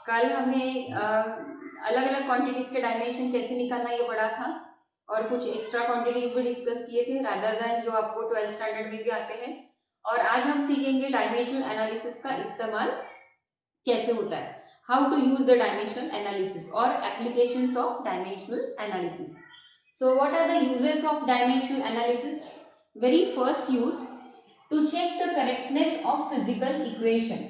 कल हमने अलग अलग क्वांटिटीज के डायमेंशन कैसे निकालना ये पढ़ा था और कुछ एक्स्ट्रा क्वांटिटीज भी डिस्कस किए थे रादर देन जो आपको 12th स्टैंडर्ड में भी आते हैं। और आज हम सीखेंगे डायमेंशनल एनालिसिस का इस्तेमाल कैसे होता है, how to use the dimensional analysis और applications of dimensional analysis. So what are the uses of dimensional analysis? Very first use, to check the correctness of physical equation.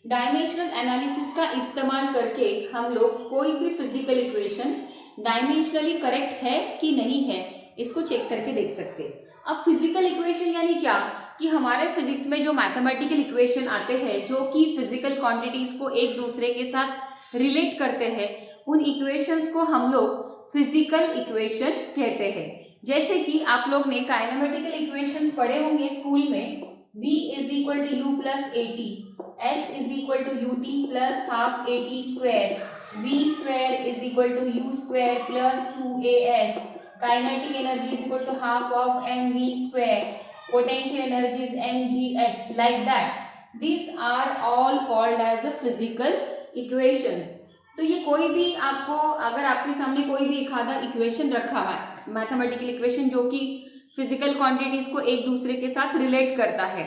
Dimensional analysis का इस्तेमाल करके हम लोग कोई भी फिजिकल इक्वेशन डायमेंशनली करेक्ट है कि नहीं है इसको चेक करके देख सकते हैं। अब फिजिकल इक्वेशन यानी क्या कि हमारे फिजिक्स में जो मैथमेटिकल इक्वेशन आते हैं जो कि फिजिकल क्वांटिटीज को एक दूसरे के साथ रिलेट करते हैं, उन इक्वेशंस को हम लोग फिजिकल इक्वेशन कहते हैं। जैसे कि आप लोग ने काइनेमेटिकल इक्वेशंस पढ़े होंगे स्कूल में, V is equal to u plus a t, S is equal to u t plus half a t square, V square is equal to u square plus 2as, kinetic energy is equal to half of m v square, potential energy is mgh, like that. These are all called as a physical equations. तो ये कोई भी आपको अगर आपके सामने कोई भी एक आधा इक्वेशन रखा है मैथमेटिकल इक्वेशन जो कि फिजिकल क्वांटिटीज को एक दूसरे के साथ रिलेट करता है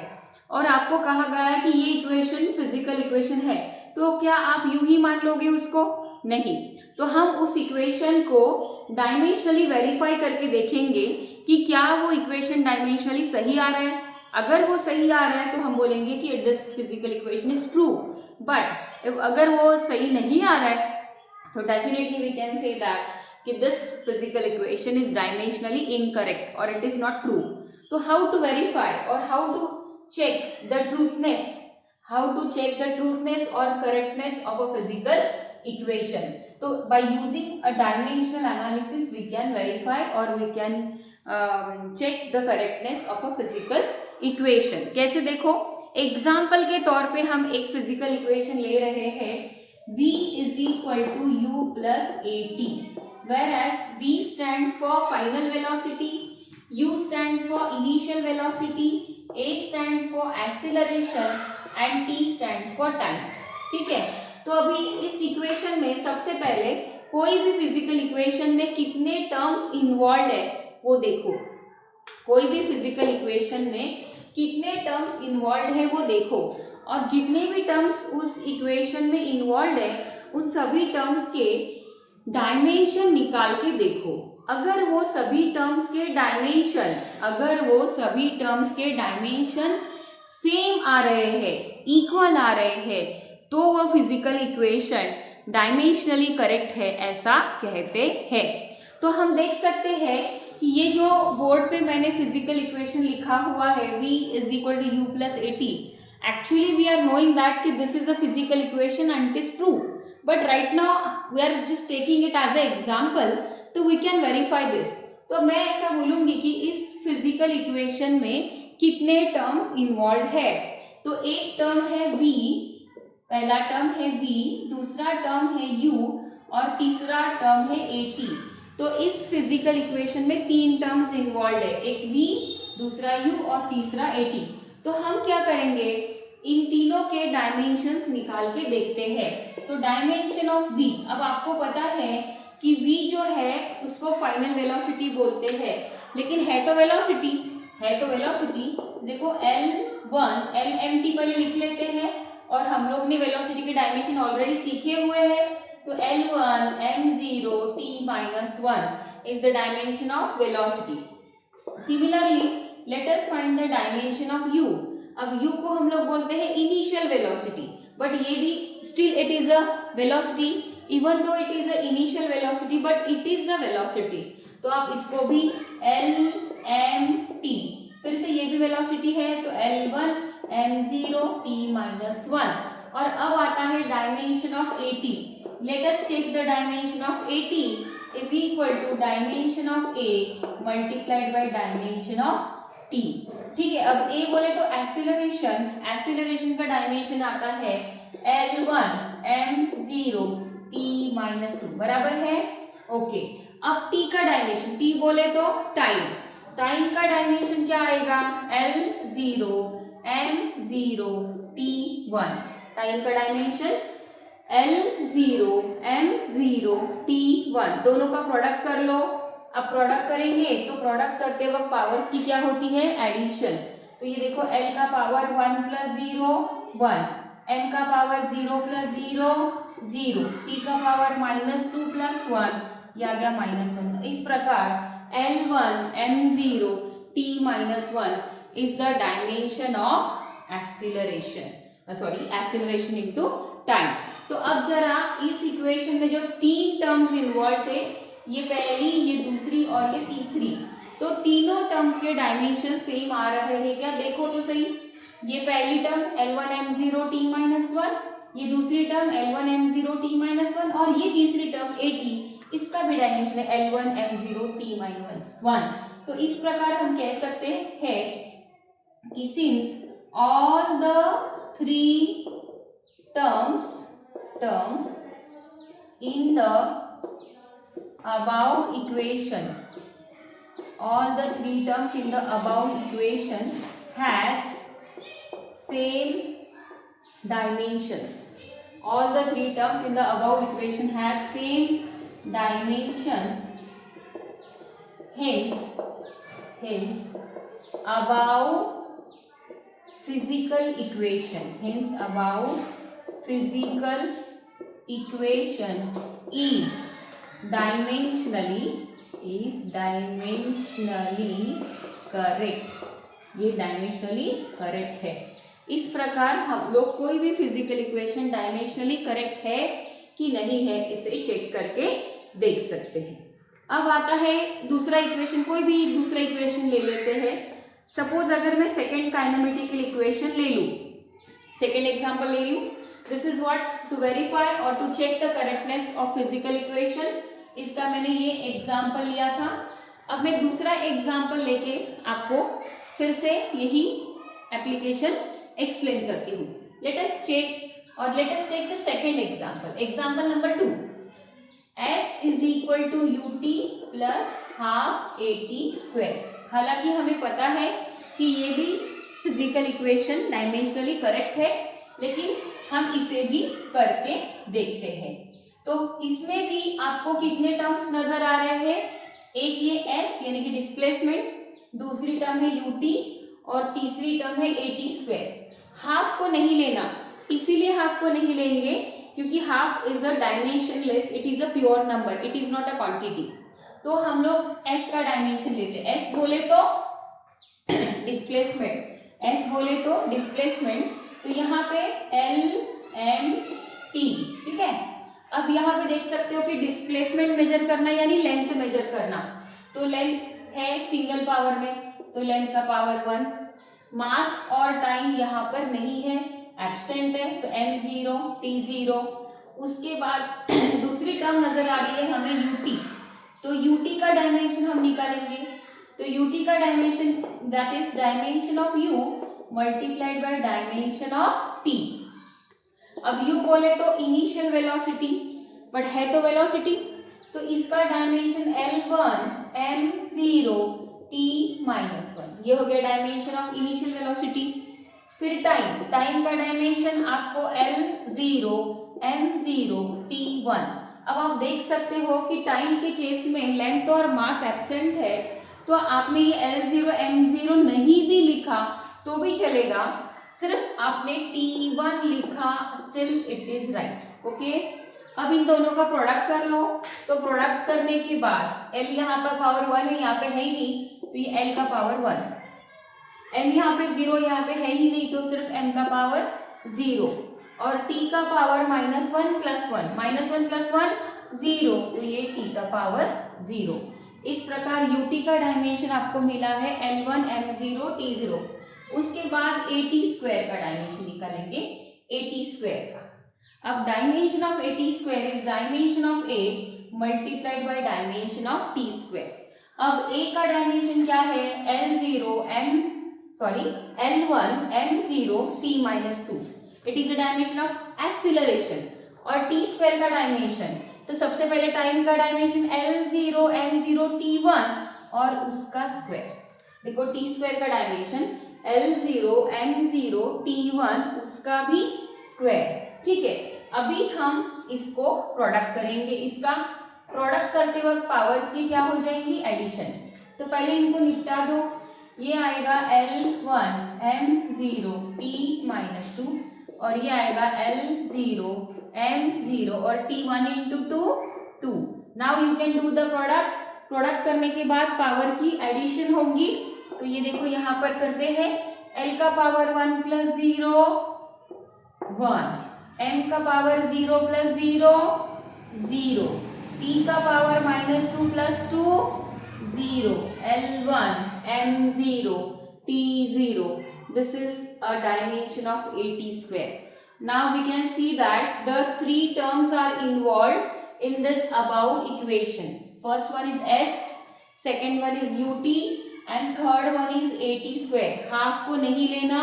और आपको कहा गया है कि ये इक्वेशन फिजिकल इक्वेशन है, तो क्या आप यूं ही मान लोगे उसको? नहीं। तो हम उस इक्वेशन को डायमेंशनली वेरीफाई करके देखेंगे कि क्या वो इक्वेशन डायमेंशनली सही आ रहा है। अगर वो सही आ रहा है तो हम बोलेंगे कि this physical equation is true, but अगर वो सही नहीं आ रहा है तो definitely we can say that कि this physical equation is dimensionally incorrect और इट इज नॉट ट्रू। तो हाउ टू वेरीफाई और how to check the truthness, how to check the truthness और correctness of a physical equation? तो by using a dimensional analysis we can verify और we can check the correctness of a physical equation. कैसे? देखो, example के तौर पे हम एक फिजिकल इक्वेशन ले रहे हैं, v is equal to u plus at, whereas v stands for final velocity, u stands for initial velocity, a stands for acceleration and t stands for time। ठीक है, तो अभी इस इक्वेशन में सबसे पहले कोई भी फिजिकल इक्वेशन में कितने टर्म्स इन्वॉल्व है वो देखो। कोई भी फिजिकल इक्वेशन में कितने टर्म्स इन्वॉल्व है वो देखो, और जितने भी टर्म्स उस इक्वेशन में इन्वॉल्व है उन सभी टर्म्स के डायमेंशन निकाल के देखो। अगर वो सभी टर्म्स के डायमेंशन सेम आ रहे हैं, इक्वल आ रहे हैं, तो वो फिजिकल इक्वेशन डायमेंशनली करेक्ट है ऐसा कहते हैं। तो हम देख सकते हैं कि ये जो बोर्ड पे मैंने फिजिकल इक्वेशन लिखा हुआ है v is equal to u plus a t, actually we are knowing that कि this is a physical equation and it is true, but right now we are just taking it as a example, तो we can verify this. तो मैं ऐसा बोलूंगी कि इस physical equation में कितने टर्म्स इन्वॉल्व है। तो एक टर्म है v, पहला टर्म है v, दूसरा टर्म है u और तीसरा टर्म है at। तो इस फिजिकल इक्वेशन में तीन टर्म्स इन्वॉल्व है, एक v, दूसरा u और तीसरा at। तो हम क्या करेंगे, इन तीनों के डायमेंशंस निकाल के देखते हैं। तो डायमेंशन ऑफ v, अब आपको पता है कि v जो है उसको फाइनल वेलोसिटी बोलते हैं, लेकिन है तो वेलोसिटी। देखो L1 LMT पहले लिख लेते हैं, और हम लोग ने वेलोसिटी के डायमेंशन ऑलरेडी सीखे हुए हैं। तो L1 m0 t minus 1 is the dimension of velocity. Similarly, let us find the dimension of u. अब u को हम लोग बोलते हैं इनिशियल वेलोसिटी, बट ये भी still it is a velocity, even though it is a initial velocity but it is a velocity. तो आप इसको भी LMT, फिर से ये भी वेलोसिटी है तो L1 m0 t minus 1। और अब आता है dimension of AT। Let us check the dimension of AT is equal to dimension of A multiplied by dimension of T। ठीक है, अब A बोले तो एक्सीलरेशन का डायमेंशन आता है L1 m0 t minus 2 बराबर है। ओके, अब T का डायमेंशन, T बोले तो टाइम का डायमेंशन क्या आएगा, L0 m0 t1, टाइम का डायमेंशन L0 M0 T1 दोनों का प्रोडक्ट कर लो। अब प्रोडक्ट करेंगे तो प्रोडक्ट करते वक्त पावर्स की क्या होती है, एडिशन। तो ये देखो L का पावर 1 + 0 1, M का पावर 0 + 0 0, T का पावर -2 + 1, ये आ गया -1। इस प्रकार L1 M0 T-1 is the dimension of acceleration, acceleration into time। तो अब जरा इस इक्वेशन में जो तीन टर्म्स इन्वॉल्व थे, ये पहली, ये दूसरी और ये तीसरी, तो तीनों टर्म्स के डायमेंशन सेम आ रहे हैं क्या, देखो तो सही। ये पहली टर्म L1 M0 T-1, ये दूसरी टर्म L1 M0 T-1 और ये तीसरी टर्म AT, इसका भी डायमेंशन है L1 M0 T-1। तो इस प्रकार हम कह सकते हैं कि since all the three terms in the above equation, all the three terms in the above equation has same dimensions, all the three terms in the above equation have same dimensions, hence above physical equation is dimensionally correct, ये dimensionally correct है। इस प्रकार हम लोग कोई भी physical equation dimensionally correct है कि नहीं है, इसे चेक करके देख सकते हैं। अब आता है दूसरा इक्वेशन, कोई भी दूसरा इक्वेशन ले लेते हैं। सपोज अगर मैं सेकेंड काइनेमेटिकल इक्वेशन ले लूँ, सेकेंड एग्जाम्पल ले रही हूँ। This is what to verify और to check the correctness of physical equation. इसका मैंने ये एग्जाम्पल लिया था। अब मैं दूसरा एग्जाम्पल लेके आपको फिर से यही एप्लीकेशन एक्सप्लेन करती हूँ। लेट अस चेक और let us take the second example, example number 2। S is equal to UT plus half AT²। हालांकि हमें पता है कि ये भी फिजिकल इक्वेशन डायमेंशनली करेक्ट है, लेकिन हम इसे भी करके देखते हैं। तो इसमें भी आपको कितने टर्म्स नजर आ रहे हैं, एक ये S यानी कि डिस्प्लेसमेंट, दूसरी टर्म है UT और तीसरी टर्म है AT²। हाफ को नहीं लेना, इसीलिए हाफ को नहीं लेंगे क्योंकि half is a dimensionless, it is a pure number, it is not a quantity. तो हम लोग S का डायमेंशन लेते हैं। S बोले तो डिस्प्लेसमेंट, S बोले तो डिस्प्लेसमेंट, तो यहाँ पे LMT, ठीक है। अब यहाँ पे देख सकते हो कि डिस्प्लेसमेंट मेजर करना यानी लेंथ मेजर करना, तो लेंथ है सिंगल पावर में, तो लेंथ का पावर 1। मास और टाइम यहाँ पर नहीं है, एब्सेंट है, तो M0 T0। उसके बाद दूसरी टर्म नजर आ रही है हमें UT, तो UT का डायमेंशन हम निकालेंगे। तो UT का dimension that is dimension of U multiplied by dimension of T। अब U बोले तो इनिशियल वेलोसिटी, बट है तो वेलोसिटी, तो इसका डायमेंशन L1 M0 T-1, ये हो गया डायमेंशन ऑफ इनिशियल वेलोसिटी। फिर टाइम का डायमेंशन आपको L0 M0 T1। अब आप देख सकते हो कि टाइम के केस में लेंथ और मास एब्सेंट है, तो आपने ये L0 M0 नहीं भी लिखा तो भी चलेगा, सिर्फ आपने T1 लिखा, still it is right. Okay, अब इन दोनों का प्रोडक्ट कर लो। तो प्रोडक्ट करने के बाद L यहाँ पर पावर 1 है, यहाँ पे है ही नहीं, तो ये L का पावर 1, M यहाँ पे 0 यहाँ पे है ही नहीं, तो सिर्फ M का पावर 0 और T का पावर -1 + 1, -1 + 1 0, तो ये T का पावर 0। इस प्रकार UT का डायमेंशन आपको मिला है L1 M0 T0। उसके बाद AT² का डायमेंशन निकालेंगे, AT² का। अब dimension of AT² is dimension of A multiplied by dimension of T²। अब A का डायमेंशन क्या है, L1 M0 T-2, it is the dimension of acceleration. और T² का डायमेंशन, तो सबसे पहले टाइम का डायमेंशन L0 M0 T1 और उसका स्क्वायर। देखो T² का डायमेंशन L0 M0 T1 उसका भी स्क्वायर, ठीक है। अभी हम इसको प्रोडक्ट करेंगे, इसका प्रोडक्ट करते वक्त पावर्स की क्या हो जाएंगी, एडिशन। तो पहले इनको निपटा दो, ये आएगा L1 M0 T-2 और ये आएगा L0 M0 और T1 into 2 now you can do the product करने के बाद पावर की एडिशन होगी। तो ये देखो यहाँ पर करते हैं, L का पावर 1 + 0 1, M का पावर 0 + 0 0, T का power -2 + 2 0, L1 M0 T0. This is a dimension of 80 square. Now we can see that the three terms are involved in this above equation. First one is S, second one is UT and third one is 80 square. Half को नहीं लेना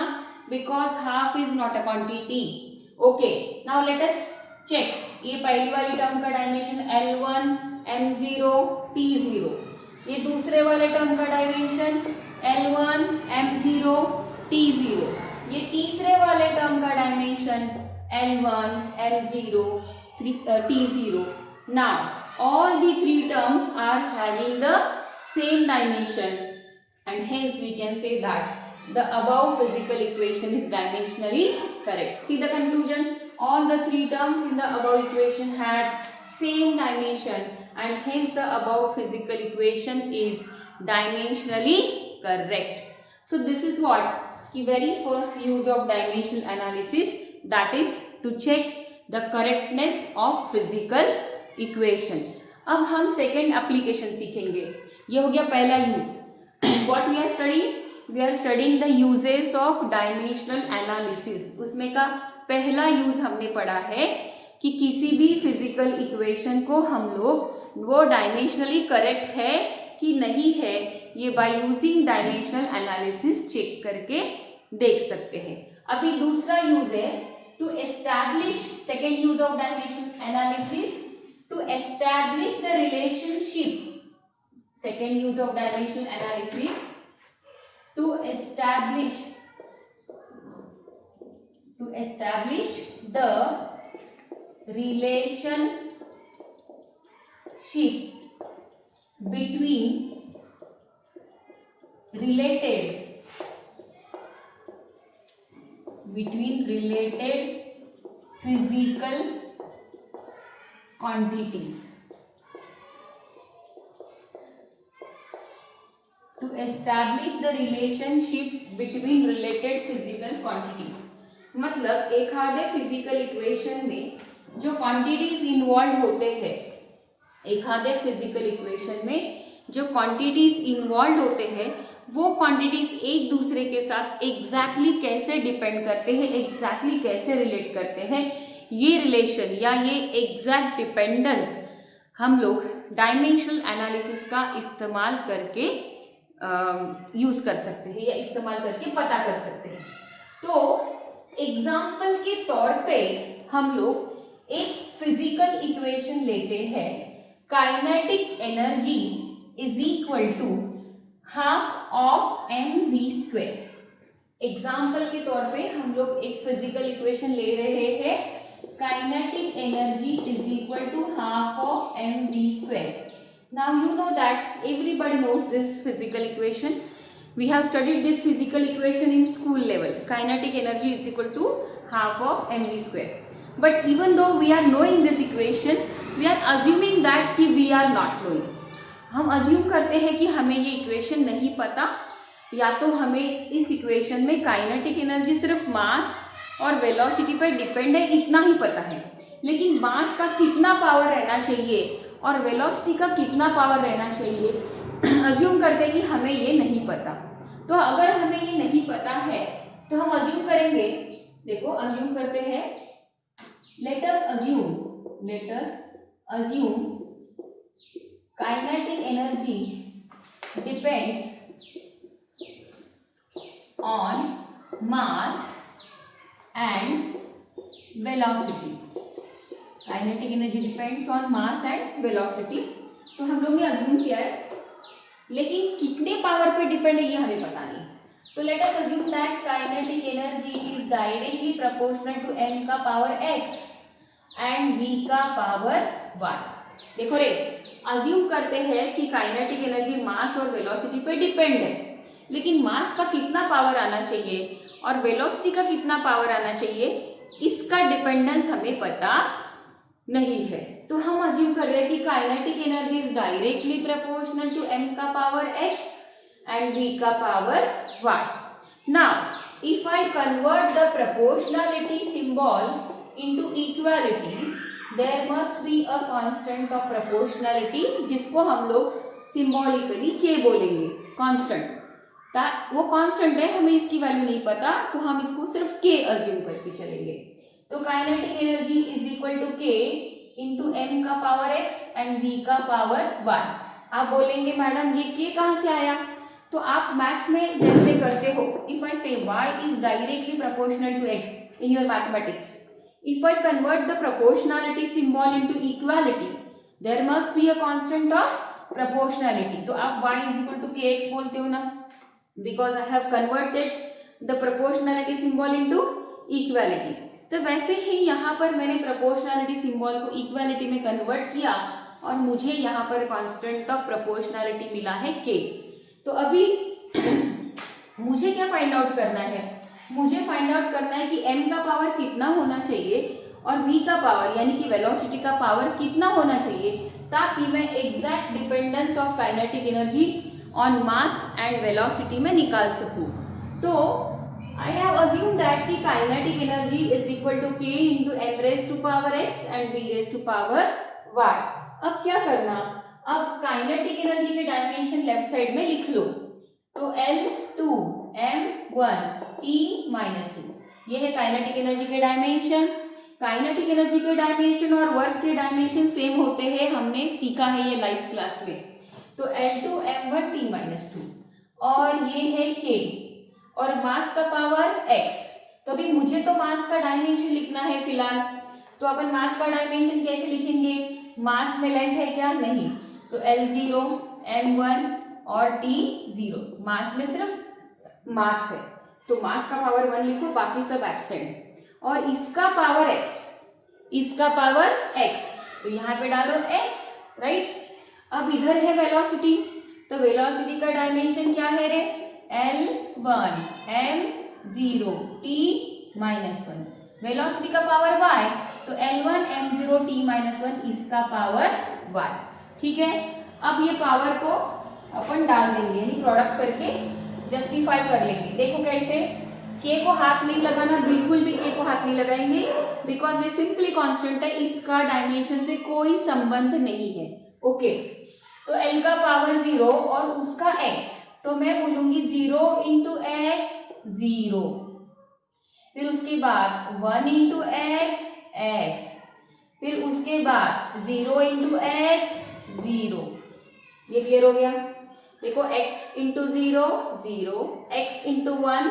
because half is not a quantity. Okay, now let us check. ये पहली वाली term का dimension L1 M0 T0, ये दूसरे वाले टर्म का डायमेंशन L1 M0 T0, ये तीसरे वाले टर्म का dimension L1 M0 T0. Now all the three terms are having the same dimension and hence we can say that the above physical equation is dimensionally correct. See the conclusion, all the three terms in the above equation has same dimension and hence the above physical equation is dimensionally correct. So this is what the very first use of dimensional analysis, that is to check the correctness of physical equation. अब हम second application सीखेंगे। ये हो गया पहला use. What we are studying? We are studying the uses of dimensional analysis. उसमें का पहला use हमने पढ़ा है कि किसी भी फिजिकल इक्वेशन को हम लोग वो डायमेंशनली करेक्ट है कि नहीं है, ये by using dimensional analysis check करके देख सकते हैं। अभी दूसरा यूज है to establish, second use of dimensional analysis to establish the relationship, second use of dimensional analysis to establish the relationship between related physical quantities. To establish the relationship between related physical quantities, मतलब एक आधे physical equation में जो quantities involve होते हैं, एक आधे physical equation में जो क्वांटिटीज इन्वॉल्व होते हैं वो क्वांटिटीज एक दूसरे के साथ एग्जैक्टली कैसे डिपेंड करते हैं, एग्जैक्टली कैसे रिलेट करते हैं, ये रिलेशन या ये एग्जैक्ट डिपेंडेंस हम लोग डायमेंशनल एनालिसिस का इस्तेमाल करके यूज़ कर सकते हैं या इस्तेमाल करके पता कर सकते हैं। तो एग्जाम्पल के तौर पे हम लोग एक फिजिकल इक्वेशन लेते हैं, kinetic energy is equal to half of mv²। Example के तौर पे हम लोग एक फिजिकल इक्वेशन ले रहे हैं, kinetic energy is equal to half of mv²। Now you know that everybody knows this physical equation, we have studied this physical equation in school level, kinetic energy is equal to half of mv²। but even though we are knowing this equation, we are assuming that कि we are not knowing, हम assume करते हैं कि हमें ये equation नहीं पता, या तो हमें इस इक्वेशन में काइनेटिक एनर्जी सिर्फ मास और वेलोसिटी पर डिपेंड है इतना ही पता है, लेकिन मास का कितना पावर रहना चाहिए और वेलोसिटी का कितना पावर रहना चाहिए अज्यूम करते हैं कि हमें ये नहीं पता। तो अगर हमें ये नहीं पता है तो हम अज्यूम करेंगे, देखो अज्यूम करते हैं, let us assume kinetic energy depends on mass and velocity, kinetic energy depends on mass and velocity. तो हम लोग ने अज्यूम किया है, लेकिन कितने पावर पे डिपेंड है ये हमें पता नहीं। तो let us assume that kinetic energy is directly proportional to m का पावर x एंड v का पावर y। देखो रे, अज्यूम करते हैं कि काइनेटिक एनर्जी मास और वेलोसिटी पे डिपेंड है, लेकिन मास का कितना पावर आना चाहिए और वेलोसिटी का कितना पावर आना चाहिए, इसका डिपेंडेंस हमें पता नहीं है। तो हम अज्यूम कर रहे हैं कि kinetic energy is directly proportional to m का पावर x and v का power y. Now, if I convert the proportionality symbol into equality, there must be a constant of proportionality, जिसको हम लोग सिम्बॉलिकली k बोलेंगे, constant. वो constant है, हमें इसकी वैल्यू नहीं पता, तो हम इसको सिर्फ k अज्यूम करके चलेंगे। तो kinetic energy is equal to k into m का पावर x एंड v का पावर y। आप बोलेंगे मैडम ये k कहाँ से आया? तो आप मैथ्स में जैसे करते हो, if I say y is directly proportional to x in your mathematics, if I convert the proportionality symbol into equality, there must be a constant of proportionality. तो आप y is equal to kx बोलते हो ना, because I have converted the proportionality symbol into equality. तो वैसे ही यहाँ पर मैंने प्रोपोर्शनैलिटी सिंबल को इक्वालिटी में कन्वर्ट किया और मुझे यहाँ पर कांस्टेंट ऑफ प्रोपोर्शनैलिटी मिला है k। तो अभी मुझे क्या फाइंड आउट करना है? मुझे फाइंड आउट करना है कि m का पावर कितना होना चाहिए और v का पावर यानी कि वेलोसिटी का पावर कितना होना चाहिए, ताकि मैं exact dependence of kinetic energy on mass and velocity में निकाल सकूं। तो आई हैव अज्यूम दैट कि kinetic energy is equal to k into m raise to power x and v raise to power y। अब क्या करना? अब kinetic energy के डायमेंशन लेफ्ट साइड में लिख लो। तो L2 m1 t-2, ये है काइनेटिक एनर्जी के डायमेंशन। काइनेटिक एनर्जी के डायमेंशन और वर्क के डायमेंशन सेम होते हैं, हमने सीखा है ये लाइव क्लास में। तो L2 m1 t-2 और ये है k और मास का पावर x। तो अभी मुझे तो मास का डायमेंशन लिखना है फिलहाल, तो अपन मास का डायमेंशन कैसे लिखेंगे? मास में लेंथ है क्या? नहीं। तो L0 m1 और T0, मास में सिर्फ मास है, तो मास का पावर 1 लिखो, बाकी सब एब्सेंट। और इसका पावर x, इसका पावर x, तो यहाँ पे डालो x, राइट। अब इधर है वेलोसिटी, तो वेलोसिटी का डायमेंशन क्या है रे? L1 m0 t-1। वेलोसिटी का पावर y, तो L1 m0 t-1 इसका पावर y। ठीक है, अब ये पावर को अपन डाल देंगे, यानी प्रोडक्ट करके जस्टिफाई कर लेंगे। देखो कैसे, k को हाथ नहीं लगाना, बिल्कुल भी k को हाथ नहीं लगाएंगे, बिकॉज ये सिंपली कांस्टेंट है, इसका डायमेंशन से कोई संबंध नहीं है। ओके, तो l का पावर 0 और उसका x, तो मैं बोलूंगी 0 इंटू एक्स 0, फिर उसके बाद 1 इंटू एक्स एक्स, फिर उसके बाद 0 इंटू एक्स 0। ये क्लियर हो गया? देखो x into 0 0, x into 1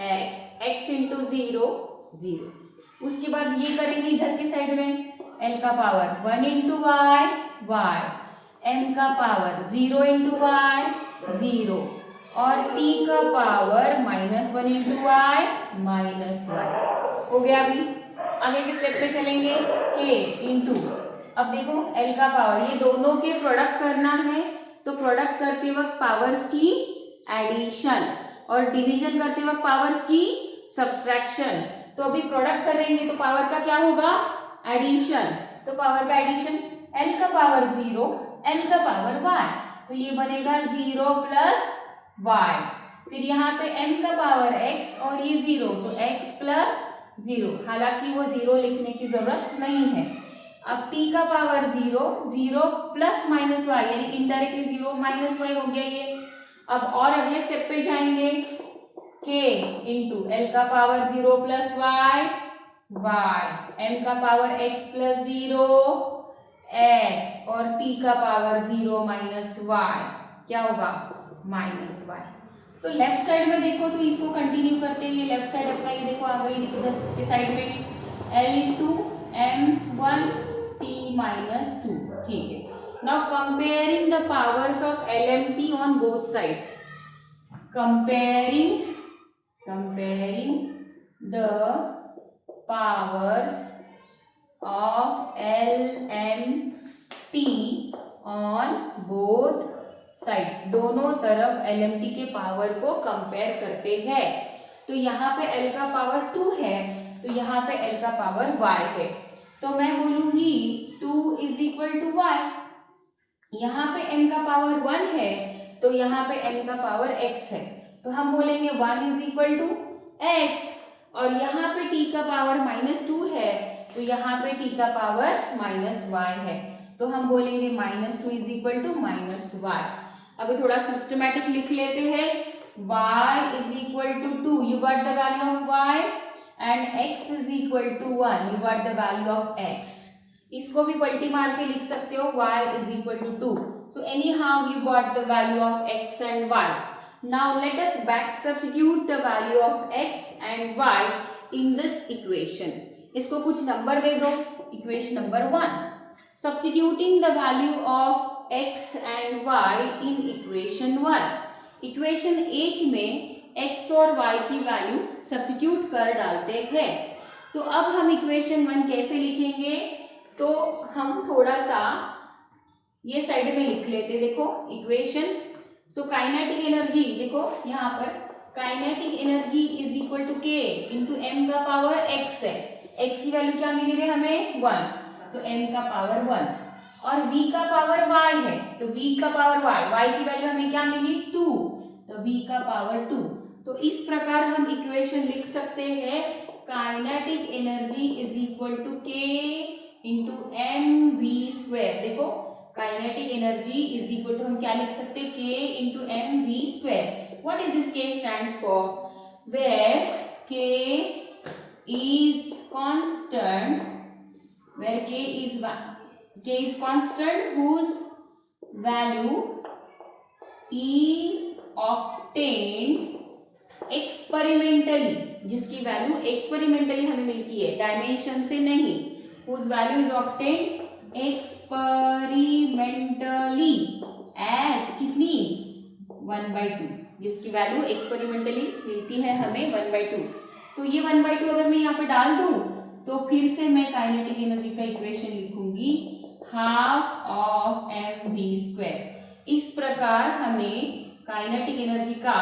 x, x into 0 0। उसके बाद ये करेंगे इधर के साइड में, l का power 1 into y y, m का पावर 0 इंटू वाई 0 और t का पावर -1 इंटू वाई -y। हो गया? अभी आगे के स्टेप पे चलेंगे, k इंटू, अब देखो l का पावर, ये दोनों के प्रोडक्ट करना है, तो प्रोडक्ट करते वक्त पावर्स की एडिशन और डिवीजन करते वक्त पावर्स की सब्सट्रैक्शन। तो अभी प्रोडक्ट करेंगे तो पावर का क्या होगा? एडिशन। तो पावर का एडिशन, l का पावर 0, l का पावर y, तो ये बनेगा 0 प्लस y। फिर यहाँ पे m का पावर x और ये 0, तो x प्लस 0, हालांकि वो 0 लिखने की जरूरत नहीं है। अब t का पावर 0, 0 प्लस माइनस वाई, यानी इनडायरेक्टली 0 माइनस वाई हो गया ये। अब और अगले स्टेप पे जाएंगे, k इंटू l का power 0 plus y y, m का पावर x प्लस 0 x और t का पावर 0 माइनस y, क्या होगा? Minus y। तो लेफ्ट साइड में देखो, तो इसको कंटिन्यू करते हुए लेफ्ट साइड अपना ये देखो आ गई इधर के साइड में, l इंटू m1 t-2। ठीक है, now comparing the powers of LMT on both sides, comparing the powers of LMT on both sides, दोनों तरफ LMT के पावर को कंपेयर करते हैं। तो यहाँ पे L का पावर 2 है, तो यहाँ पे L का पावर y है, तो मैं बोलूंगी 2 इज इक्वल टू y। यहाँ पे m का पावर 1 है, तो यहाँ पे m का पावर x है, तो हम बोलेंगे 1 इज इक्वल टू x। और यहाँ पे t का पावर -2 है, तो यहाँ पे t का पावर -y है, तो हम बोलेंगे -2 इज इक्वल टू -y। अभी थोड़ा सिस्टमैटिक लिख लेते हैं। y is equal to 2, you got the value of y, and x is equal to 1, you got the value of x। इसको भी पलटी मार के लिख सकते हो, y is equal to 2। So anyhow you got the value of x and y। Now let us back substitute the value of x and y in this equation. इसको कुछ नंबर दे दो। Equation number 1, substituting the value of x and y in equation 1। Equation 1 में x और y की value substitute कर डालते हैं। तो अब हम इक्वेशन 1 कैसे लिखेंगे, तो हम थोड़ा सा ये साइड में लिख लेते। देखो इक्वेशन, सो काइनेटिक एनर्जी, देखो यहाँ पर kinetic energy is equal to k into m का पावर x है। x की वैल्यू क्या मिली रे हमें 1, तो m का पावर 1, और v का पावर y है, तो v का पावर y की वैल्यू हमें क्या मिली 2, तो v का पावर 2। तो इस प्रकार हम इक्वेशन लिख सकते हैं, kinetic energy is equal to k into m v square. देखो kinetic energy is equal to हम क्या लिख सकते हैं, k into m v square. What is this k stands for, where k is constant, where k is constant whose value is obtained experimentally, जिसकी value experimentally हमें मिलती है, dimension से नहीं। whose value is obtained experimentally as कितनी 1/2, जिसकी value experimentally मिलती है हमें 1/2। तो ये 1/2 अगर मैं यहाँ पे डाल दूं, तो फिर से मैं काइनेटिक एनर्जी का इक्वेशन लिखूंगी half of m v square. इस प्रकार हमें काइनेटिक एनर्जी का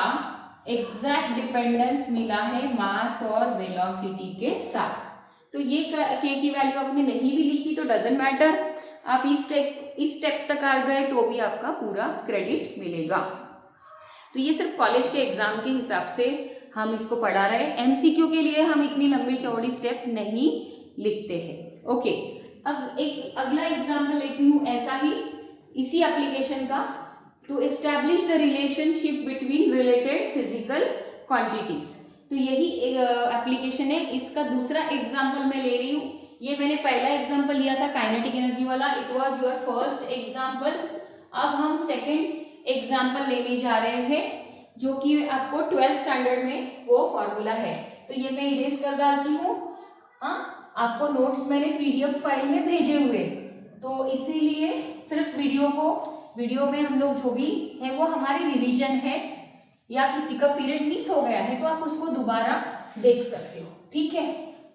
एग्जैक्ट डिपेंडेंस मिला है मास और वेलोसिटी के साथ। तो ये के की वैल्यू आपने नहीं भी लिखी तो डजेंट मैटर, आप इस स्टेप तक आ गए तो भी आपका पूरा क्रेडिट मिलेगा। तो ये सिर्फ कॉलेज के एग्जाम के हिसाब से हम इसको पढ़ा रहे हैं, एमसीक्यू के लिए हम इतनी लंबी चौड़ी स्टेप नहीं लिखते हैं। ओके, अब एक अगला एग्जाम्पल लेती हूँ ऐसा ही इसी एप्लीकेशन का, to establish the relationship between related physical quantities. तो यही एप्लीकेशन है, इसका दूसरा एग्जाम्पल मैं ले रही हूँ। ये मैंने पहला एग्जाम्पल लिया था काइनेटिक एनर्जी वाला, it was your first example. अब हम सेकंड एग्जाम्पल लेने जा रहे हैं जो कि आपको 12th स्टैंडर्ड में वो फॉर्मूला है। तो ये मैं इरेज कर डालती हूँ। आपको नोट्स मैंने PDF फाइल में भेजे हुए, तो इसीलिए सिर्फ वीडियो में हम लोग जो भी है वो हमारी रिवीजन है, या किसी का पीरियड मिस हो गया है तो आप उसको दोबारा देख सकते हो, ठीक है।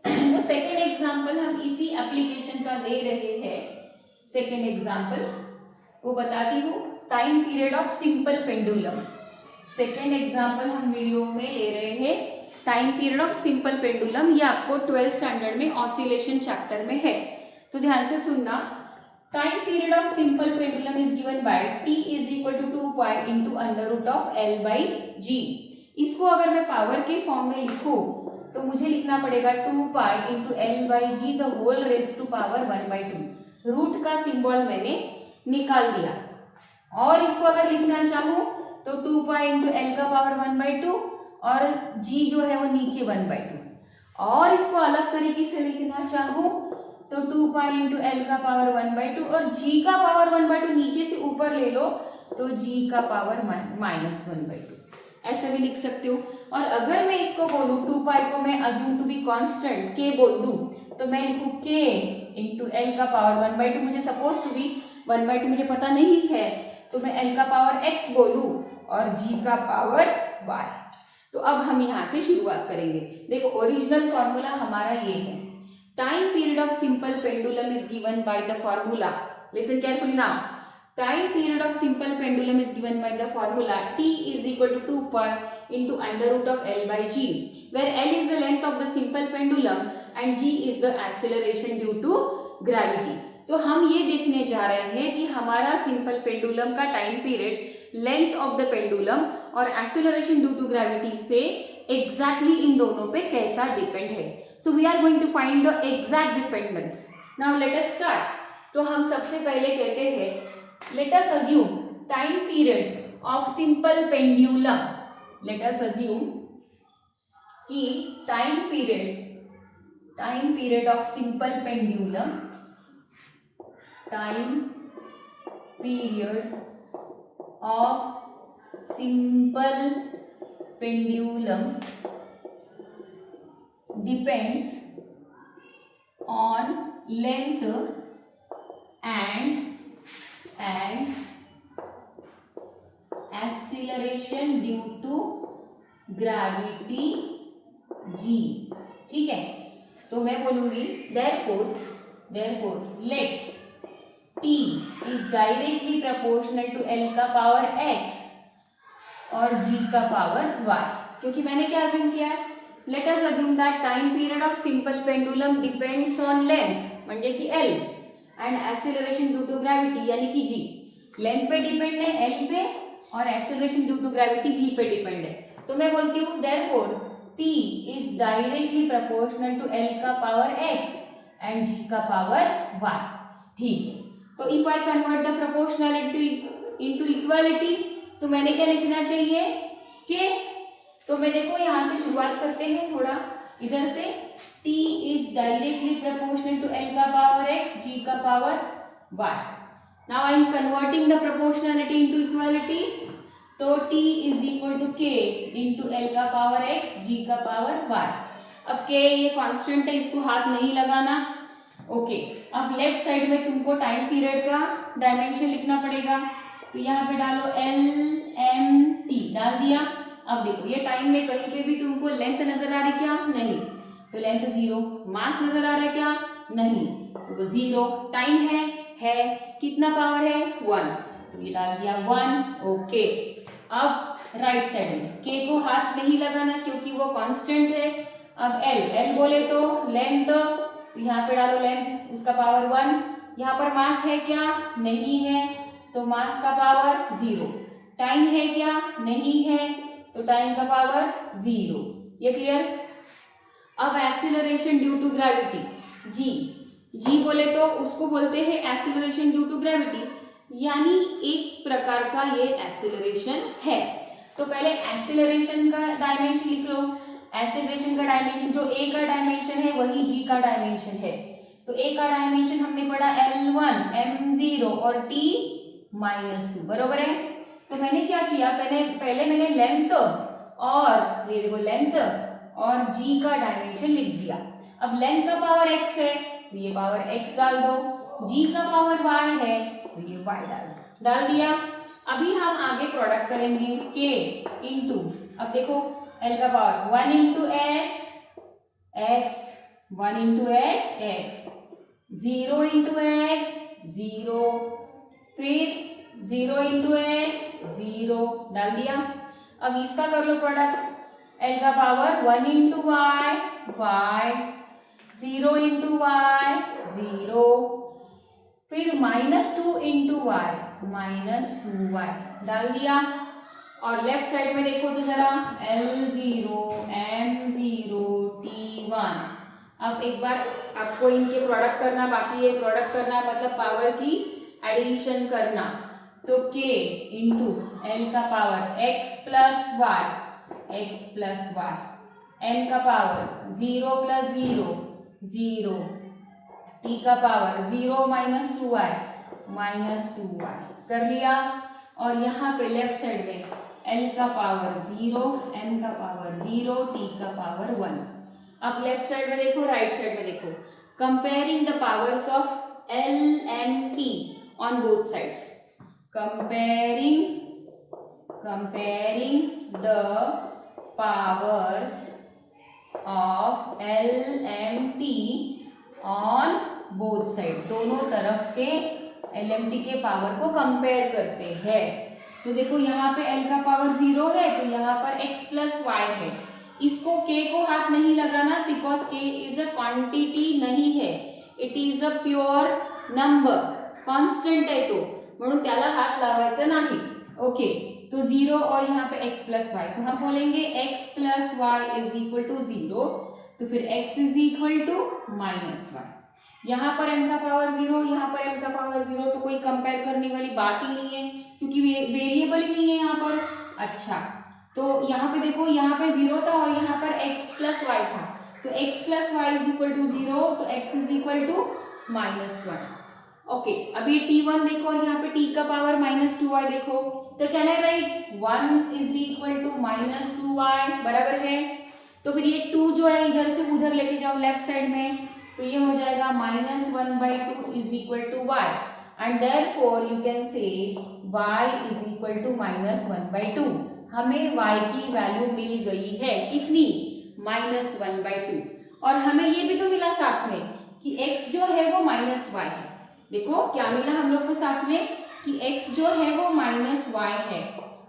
तो सेकेंड एग्जाम्पल हम इसी एप्लीकेशन का ले रहे हैं। सेकेंड एग्जाम्पल वो बताती हूँ, time period of simple pendulum. Second example हम वीडियो में ले रहे हैं time period of simple pendulum. ये आपको 12th स्टैंडर्ड में ऑसिलेशन चैप्टर में है, तो ध्यान से सुनना। Time period of simple pendulum is given by t is equal to 2 pi into under root of l by g. इसको अगर मैं पावर के फॉर्म में लिखूं तो मुझे लिखना पड़ेगा 2 pi into l by g the whole raise to power 1/2। Root का सिंबल मैंने निकाल दिया, और इसको अगर लिखना चाहूँ तो 2 पाई इंटू l का पावर 1/2 और g जो है वो नीचे 1/2। और इसको अलग तरीके से लिखना चाहूँ तो 2 पाई इंटू एल का पावर 1/2 और g का पावर 1/2 नीचे से ऊपर ले लो तो g का पावर -1/2, ऐसा भी लिख सकते हो। और अगर मैं इसको बोलूँ 2 पाई को मैं assume to be constant k बोल दूँ तो मैं लिखूँ k इंटू एल का पावर 1/2। मुझे सपोज टू बी 1/2 मुझे पता नहीं है, तो मैं l का पावर x बोलूँ और g का पावर y। तो अब हम यहाँ से शुरुआत करेंगे। देखो ओरिजिनल फॉर्मूला हमारा ये है, Time period of simple pendulum is given by the formula. Listen carefully now. Time period of simple pendulum is given by the formula T is equal to 2 pi into under root of L by G, where L is the length of the simple pendulum and G is the acceleration due to gravity. तो हम ये देखने जा रहे हैं कि हमारा simple pendulum का time period length of the pendulum और एक्सेलरेशन ड्यू टू ग्रेविटी से एग्जैक्टली इन दोनों पे कैसा डिपेंड है. So we are going to find the exact dependence. Now let us start. तो हम सबसे पहले कहते हैं let us assume time period of simple pendulum. Let us assume कि time period of simple pendulum, time period of simple pendulum depends on length and acceleration due to gravity g. ठीक है, तो मैं बोलूंगी therefore let T is directly proportional to L का power x और G का power y. क्योंकि मैंने क्या अज्यूम किया, let us assume that time period of simple pendulum depends on length म्हणजे की L and acceleration due to gravity यानी कि G. लेंथ पे डिपेंड है L पे और acceleration due to gravity G पे डिपेंड है. तो मैं बोलती हूँ therefore T is directly proportional to L का पावर x एंड G का पावर y. ठीक है, तो if I convert the proportionality into equality तो मैंने क्या लिखना चाहिए के. तो मैं देखो यहाँ से शुरुआत करते हैं थोड़ा इधर से. T is directly proportional to L का पावर x, G का power y. Now I am converting the proportionality into equality. तो T is equal to K into L का पावर x, G का पावर y. अब K ये constant है, इसको हाथ नहीं लगाना. ओके, अब लेफ्ट साइड में तुमको टाइम पीरियड का डायमेंशन लिखना पड़ेगा. तो यहाँ पे डालो LMT डाल दिया. अब देखो ये टाइम में कहीं पे भी तुमको लेंथ नजर आ रही क्या, नहीं, तो लेंथ 0. मास नजर आ रहा है क्या, नहीं, तो 0. टाइम है कितना पावर है 1, तो ये डाल दिया 1. ओके, अब राइट साइड में K को हाथ नहीं लगाना क्योंकि वो कांस्टेंट है. अब L बोले तो लेंथ, तो यहाँ पे डालो लेंथ उसका पावर 1. यहाँ पर मास है क्या, नहीं है, तो मास का पावर 0. टाइम है क्या, नहीं है, तो टाइम का पावर 0. ये क्लियर. अब acceleration due to gravity G बोले तो उसको बोलते हैं एक्सीलरेशन ड्यू टू ग्रेविटी, यानी एक प्रकार का ये एक्सीलरेशन है. तो पहले एक्सीलरेशन का डायमेंशन लिख लो. एक्सेलरेशन का डायमेंशन जो A का डायमेंशन है वही G का डायमेंशन है. तो A का डायमेंशन हमने पढ़ा L1, M0 और T-2 बरोबर है. तो मैंने क्या किया, पहले मैंने लेंथ और ये देखो लेंथ और G का डायमेंशन लिख दिया. अब लेंथ का पावर x है तो ये पावर x डाल दो, G का पावर y है तो ये y डाल दिया. अभी हम आगे प्रोडक्ट करेंगे K इंटू, अब देखो L का power 1 into x, 1 into x, 0 into x, 0, फिर 0 इंटू x, 0 डाल दिया. अब इसका कर लो प्रोडक्ट. L का power 1 into y, 0 into y, 0, फिर -2 इंटू y, -2y डाल दिया. और लेफ्ट साइड में देखो तो जरा L0, M0, T1. अब एक बार आपको इनके प्रोडक्ट करना बाकी है. प्रोडक्ट करना मतलब पावर की एडिशन करना. तो K इंटू L का power x plus y, M का पावर 0 प्लस 0, 0, T का पावर 0 माइनस 2y, -2y कर लिया. और यहाँ पे लेफ्ट साइड में L का पावर 0, M का पावर 0, T का पावर 1. अब लेफ्ट साइड में देखो, राइट साइड में देखो. Comparing the powers of L and T on both sides. comparing the powers of L and T on both side, दोनों तरफ के LMT के पावर को कंपेयर करते हैं। तो देखो यहाँ पे L का पावर 0 है तो यहाँ पर x प्लस वाई है। इसको k को हाथ नहीं लगाना because k is a quantity नहीं है, it is a pure number, constant है, तो म्हणून त्याला हात लावायचा नाही। ओके, तो 0 और यहाँ पे x प्लस वाई, तो हम बोलेंगे x plus y is equal to 0, तो फिर x is equal to minus y. यहाँ पर m का पावर 0, यहाँ पर m का पावर 0, तो कोई कंपेयर करने वाली बात ही नहीं है क्योंकि वेरिएबल ही नहीं है यहाँ पर। अच्छा, तो यहाँ पे देखो, यहाँ पे 0 था और यहाँ पर x प्लस वाई था, तो x plus y is equal to 0, तो x is equal to minus 1। Okay, अब ये t1 देखो और यहाँ पे t का पावर माइनस 2y देखो, तो can I write 1 is equal to minus 2y, बराबर है। तो फिर ये 2 जो है इधर से उधर लेके जाओ लेफ्ट साइड में, तो ये हो जाएगा minus 1/2 is equal to y, and therefore you can say y is equal to minus 1/2। हमें y की वैल्यू मिल गई है, कितनी, माइनस 1/2। और हमें ये भी तो मिला साथ में कि x जो है वो माइनस वाई है। देखो क्या मिला हम लोग को साथ में कि x जो है वो माइनस वाई है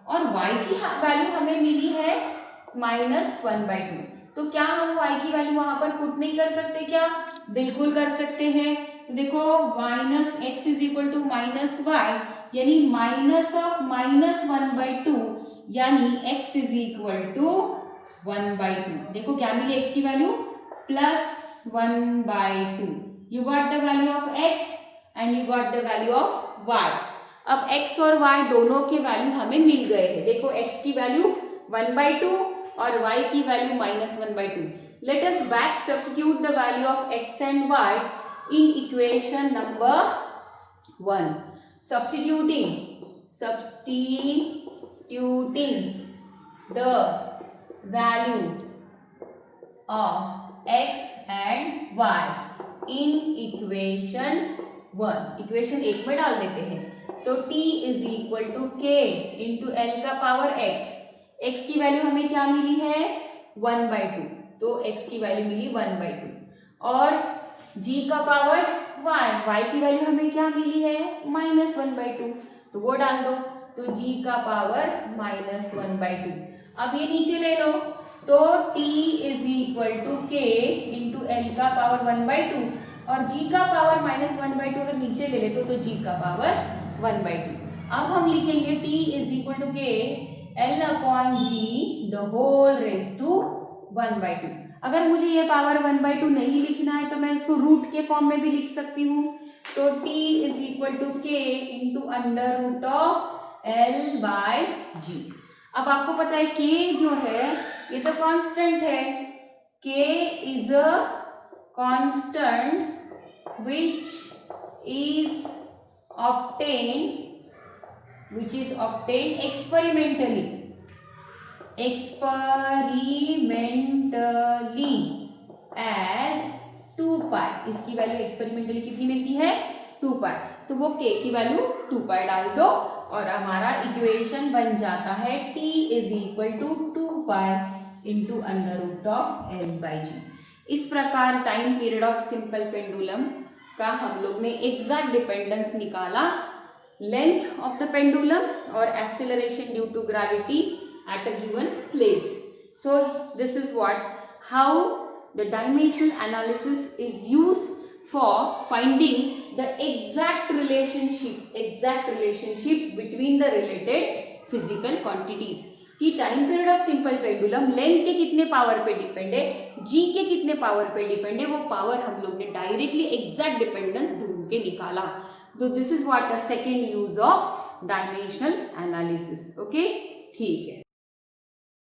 और y की वैल्यू हमें मिली है माइनस 1/2। तो क्या हम y की वैल्यू वहां पर पुट नहीं कर सकते क्या? बिल्कुल कर सकते हैं। तो देखो minus x is equal to minus y, यानी माइनस ऑफ माइनस 1/2, यानी x इज इक्वल टू 1/2। देखो क्या मिली x की value, plus 1/2। You got the value of x and you got the value of y। अब x और y दोनों के वैल्यू हमें मिल गए हैं। देखो x की वैल्यू 1/2 और y की value minus 1/2। Late us back substitute the value of x and y in equation number 1. Substituting the value of x and y in equation 1. Equation 1 में डाल देते हैं, तो t is equal to k into L का power x। x की value हमें क्या मिली है, 1/2, तो x की वैल्यू मिली 1/2। और g का पावर y की वैल्यू हमें क्या मिली है, माइनस 1/2, तो वो डाल दो, तो g का पावर माइनस 1/2। अब ये नीचे ले लो, तो t is equal to k into L का पावर 1/2 और g का पावर माइनस 1/2 अगर नीचे ले लेते तो g का पावर 1/2। अब हम लिखेंगे t is equal to k l upon g the whole raise to 1/2। अगर मुझे ये पावर 1/2 नहीं लिखना है तो मैं इसको रूट के फॉर्म में भी लिख सकती हूँ, तो t is equal to k into under root of l by g। अब आपको पता है k जो है ये तो कांस्टेंट है, k is a constant which is obtained experimentally as 2π। इसकी वैल्यू एक्सपेरिमेंटली कितनी मिलती है, 2π। तो वो k की वैल्यू 2π डाल दो और हमारा इक्वेशन बन जाता है t is equal to 2π into under root of l by g. इस प्रकार time period of simple pendulum का हम लोग ने एग्जैक्ट डिपेंडेंस निकाला, लेंथ ऑफ द पेंडुलम और acceleration due to gravity at a given place. So this is how the dimensional analysis is used for finding the exact relationship between the related physical quantities. कि time period of simple pendulum length के कितने power पे depend है, जी के कितने power पे depend है, वो पावर हम लोग ने डायरेक्टली एग्जैक्ट डिपेंडेंस ढूंढ के निकाला। तो this is what the second use of dimensional analysis. Okay, ठीक है।